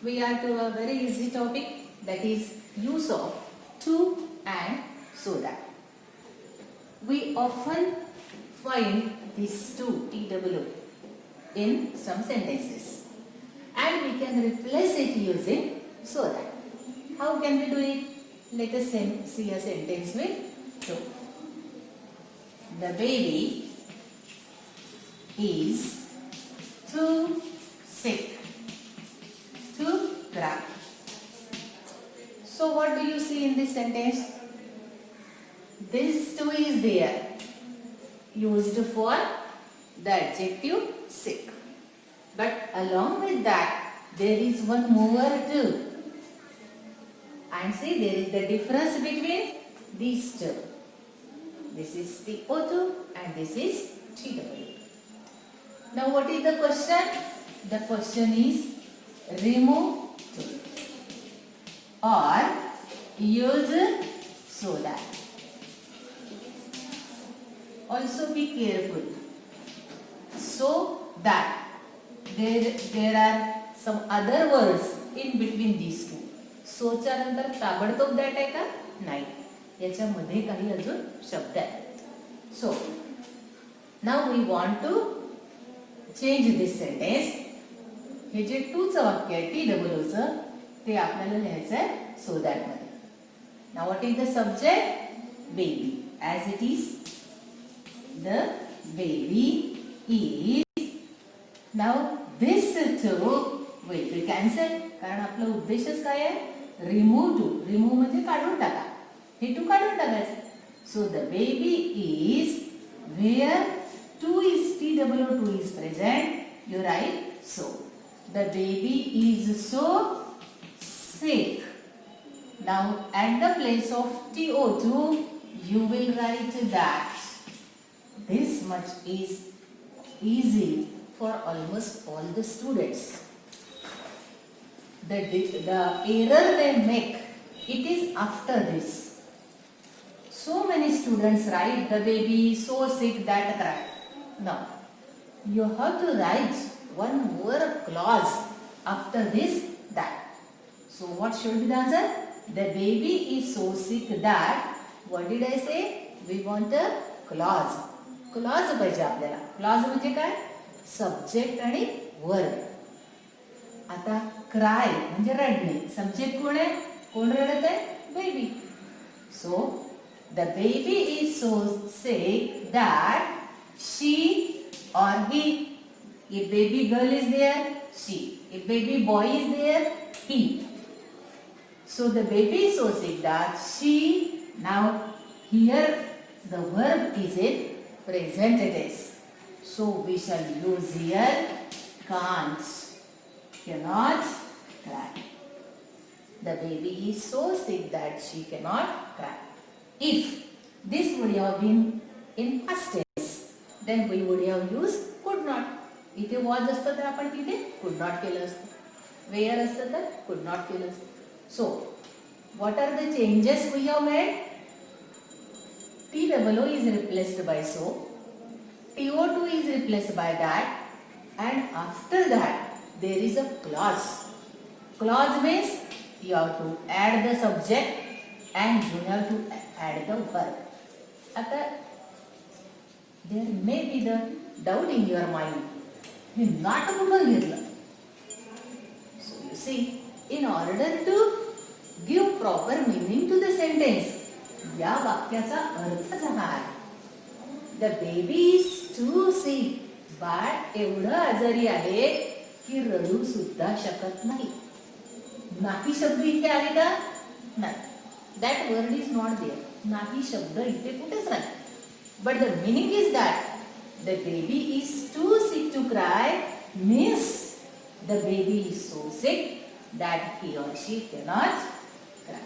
we are to a very easy topic, that is use of to and so that. We often find these two TWO in some sentences and we can replace it using so that. How can we do it? Let us see a sentence with to. The baby is too sick to cry. So what do you see in this sentence? This too is there, used for the adjective sick. But along with that, there is one more too. And see, there is the difference between these two. This is TO2 and this is TW. Now what is the question? The question is remove to or use so that. Also be careful. So that there are some other words in between these two. सोच्या नंतर ताबडतोब that आहे का? नाही. याच्यामध्ये काही अजून शब्द आहेत. So now we want to change this sentence. हे जे टू चं वाक्य आहे TWOचं ते आपल्याला लिहायचं आहे सो दॅट मध्ये. Now what is the subject? Baby. As it is the baby is. Now this too will be cancel. कारण आपला उद्देशच काय आहे? Remove to. रिमूव्ह म्हणजे काढून टाका. हे टू काढून टाकायचं. So the baby is where too is TWO is present. You write so. The baby is so sick. Now at the place of TO2 you will write that. This much is easy for almost all the students. The error they make, it is after this. So many students write the baby is so sick that cry. No, you have to write one more clause after this that. So what should be the answer? The baby is so sick that. What did I say? We want a clause. Clause पाहिजे आपल्याला. Clause म्हणजे काय? Subject आणि verb. आता cry म्हणजे रडणे. Subject कोण आहे? कोण रडत आहे? Baby. So the baby is so sick that she or he. If baby girl is there, she. If baby boy is there, he. So the baby is so sick that she. Now here the verb is in present tense. So we shall use here can't. Cannot cry. The baby is so sick that she cannot cry. If this would have been in past tense, then we would have used could not. इथे was असतं तर आपण तिथे could not केलं असतं. Where असतं तर could not केलं असतं. So, what are the changes we have made? TWO is replaced by so. TO2 is replaced by that. And after that, there is a clause. Clause means you have to add the subject and you have to add the verb. आता there may be the doubt in your mind. Hey not कुठून घेतलं? So you see, in order to give proper meaning to the sentence, या वाक्याचा अर्थच हा आहे. The baby is too sick. बाळ एवढं आजारी आहे की रडू सुद्धा शकत नाही. नाही शब्द इथे आहे का? नाही. That word is not there. नाही शब्द इथे कुठेच नाही. But the meaning is that the baby is too sick to cry means the baby is so sick that he or she cannot cry.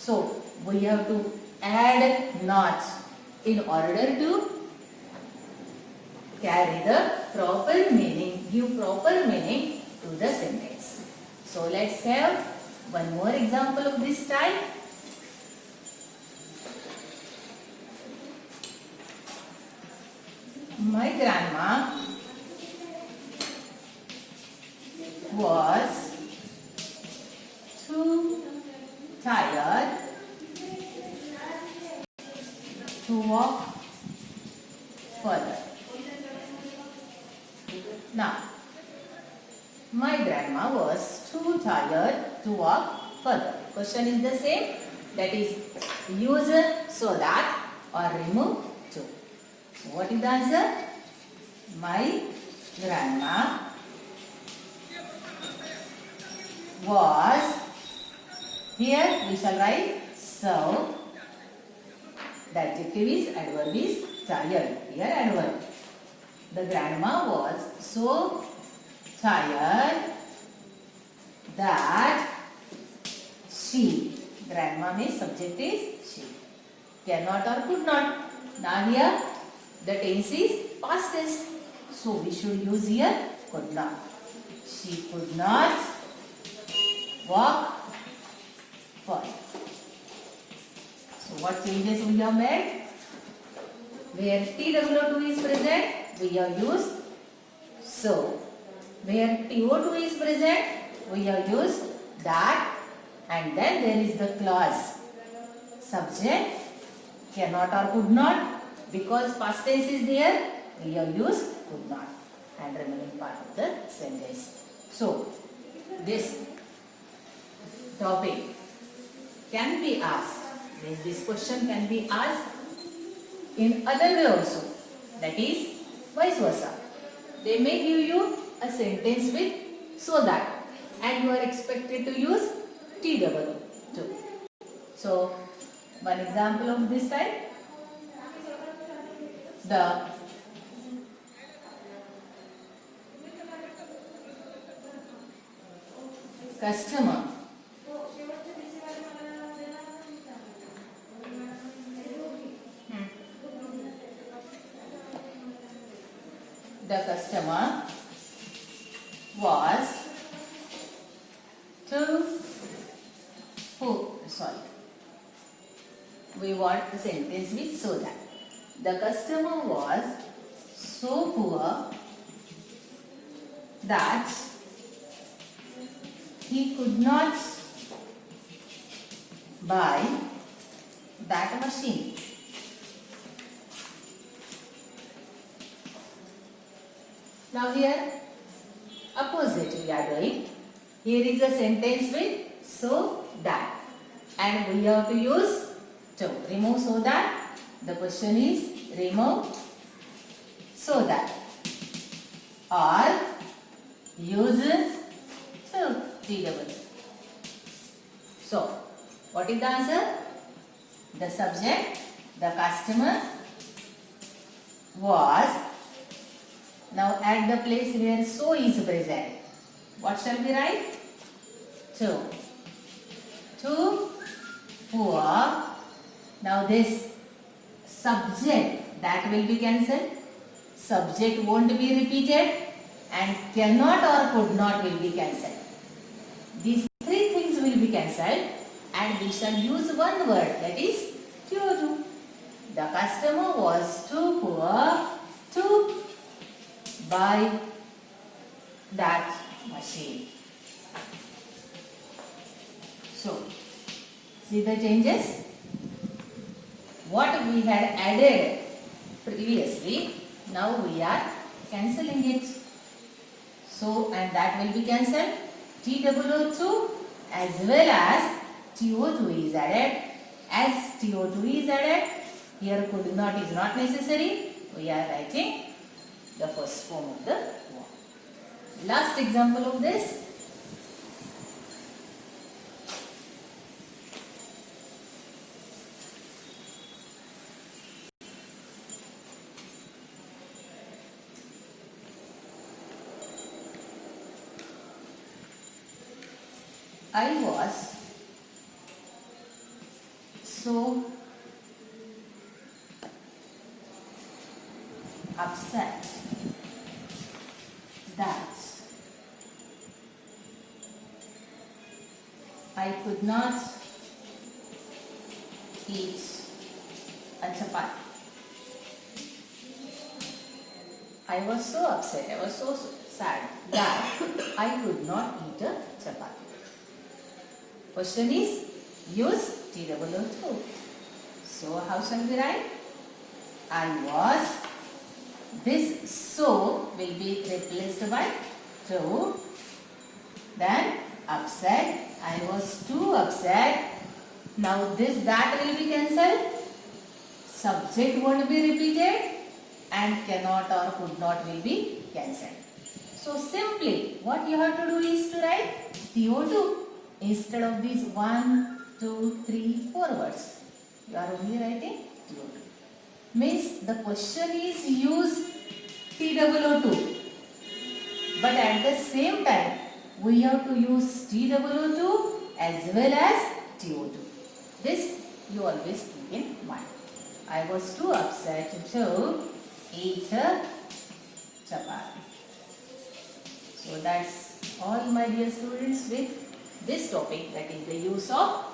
So we have to add not in order to carry the proper meaning, give proper meaning to the sentence. So let's have one more example of this type. My grandma was tired to walk further. Now, my grandma was too tired to walk further. Question is the same. That is, use so that or remove to. So, what is the answer? My grandma was, here we shall write so. The adjective is, adverb is tired. Here adverb. The grandma was so tired that she, grandma means subject is she, cannot or could not. Now here the tense is past tense. So we should use here could not. She could not walk further. So what changes we have made? Where TWO2 is present, we have used so. Where TO2 is present, we have used that, and then there is the clause. Subject cannot or could not, because past tense is there, we have used could not, and remaining part of the sentence. So this topic can be asked, means this question can be asked in other way also, that is vice versa. They may give you a sentence with so that, and you are expected to use TWO too. So one example of this type, the customer was we want a sentence with so that. The customer was so poor that he could not buy that machine. Now here opposite we are doing. Here is a sentence with so that, and we have to use to. Remove so that. The question is remove so that, or use to. TWO. So what is the answer? The subject, the customer was. Now at the place where so is present, what shall we write? To. To poor. Now this subject, that will be cancelled. Subject won't be repeated, and cannot or could not will be cancelled. These three things will be cancelled, and we shall use one word, that is TO2. The customer was too poor to buy that machine. So, see the changes? What we had added previously, now we are cancelling it. So, and that will be cancelled. TWO2 as well as TO2 is added. As TO2 is added, here could not is not necessary. We are writing the first form of the verb. Last example of this. I was so upset that I could not eat a chapati. I was so upset, I was so sad that I could not eat a chapati. Question is, use TOO2. So how shall we write? I was, this so will be replaced by to. Then upset, I was too upset. Now this that will be cancelled. Subject won't be repeated and cannot or could not will be cancelled. So simply what you have to do is to write TO2 instead of these 1, 2, 3, 4 words. You are only writing TO2. Means the question is use TOO2. But at the same time we have to use TOO2 as well as TO2. This you always keep in mind. I was too upset to eat a chapati. So that's all, my dear students, with this topic, that is the use of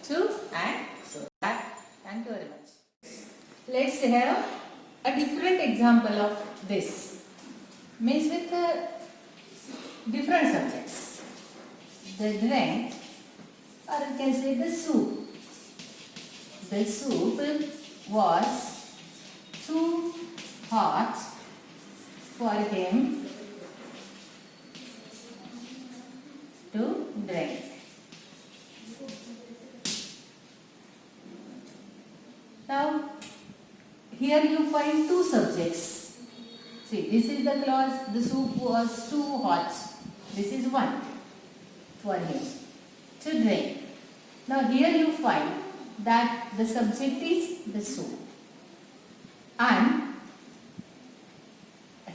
to and so. Thank you very much. Let's have a different example of this. Means with different subjects. The drink, or you can say the soup. The soup was too hot for him to drink. Now, here you find two subjects. See, this is the clause, the soup was too hot. This is one for him to drink. Now, here you find that the subject is the soup. And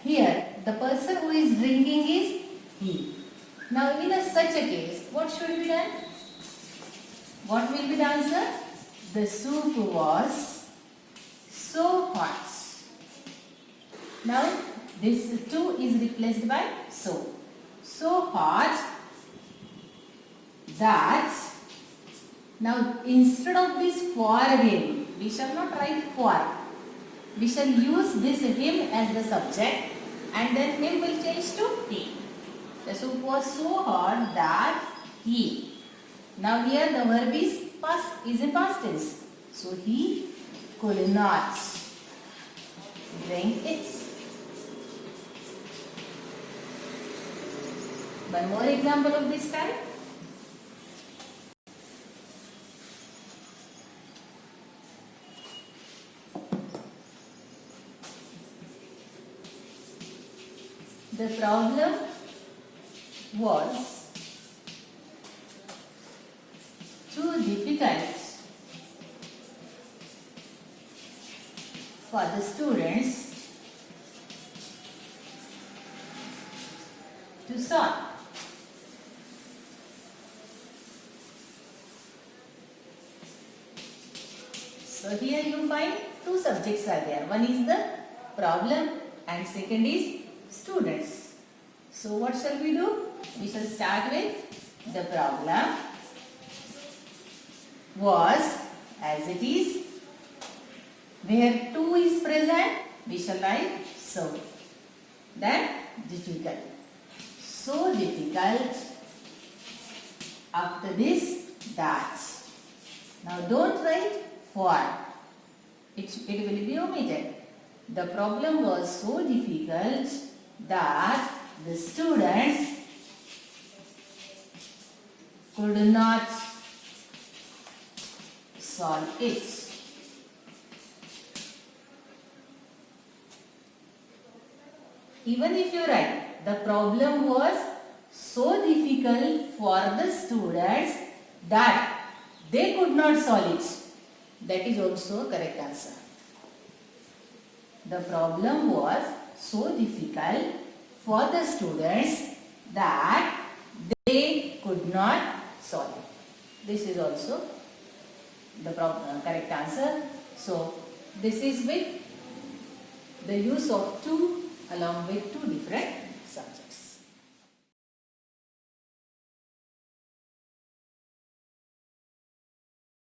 here, the person who is drinking is he. Now, in such a case, what should be done? What will be the answer? The soup was so hot. Now, this to is replaced by so. So hot that, now instead of this for him, we shall not write for. We shall use this him as the subject and then him will change to he. The soup was so hot that he. Now here the verb is in past tense. So he could not drink it. One more example of this type. The problem was too difficult for the students to solve. So here you find two subjects are there. One is the problem and second is students. So what shall we do? We shall start with the problem was as it is. Where to is present, we shall write so. Then difficult. So difficult. After this, that. Now don't write for. It will be omitted. The problem was so difficult that the students could not solve it. Even if you write, the problem was so difficult for the students that they could not solve it, that is also a correct answer. The problem was so difficult for the students that they could not solve it. This is also the correct answer. So, this is with the use of to along with two different subjects.